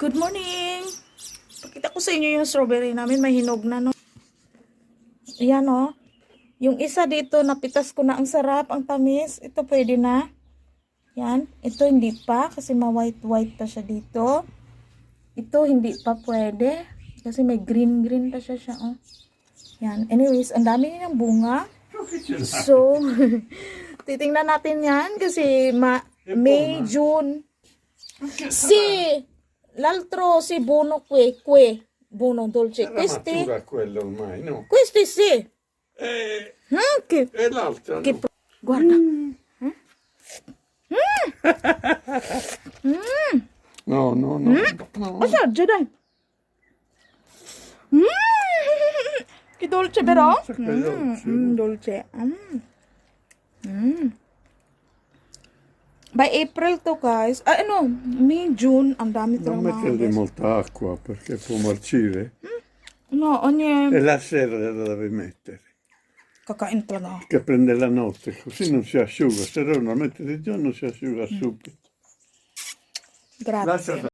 Good morning! Pakita ko sa inyo yung strawberry namin. May hinog na, no? Ayan, oh. Yung isa dito, napitas ko na. Ang sarap, ang tamis. Ito pwede na. Yan. Ito hindi pa kasi ma-white-white pa siya dito. Ito hindi pa pwede kasi may green-green pa siya, oh. Yan. Anyways, ang dami ng bunga. So, titingnan natin yan kasi May, June. L'altro si buono buono dolce. Questi quello ormai, no? questi sì. Che, E l'altro che no. guarda. No, no, no. no. Assaggia dai. Che dolce però. Che dolce. Dolce. By April to, guys. May, June. Ang dami Non talaga, mettergli guys. molta acqua perché può marcire. No, ogni... E la sera la devi mettere. Kakain talaga. Che prende la notte, così non si asciuga. Se no la metti di giorno si asciuga subito. Grazie.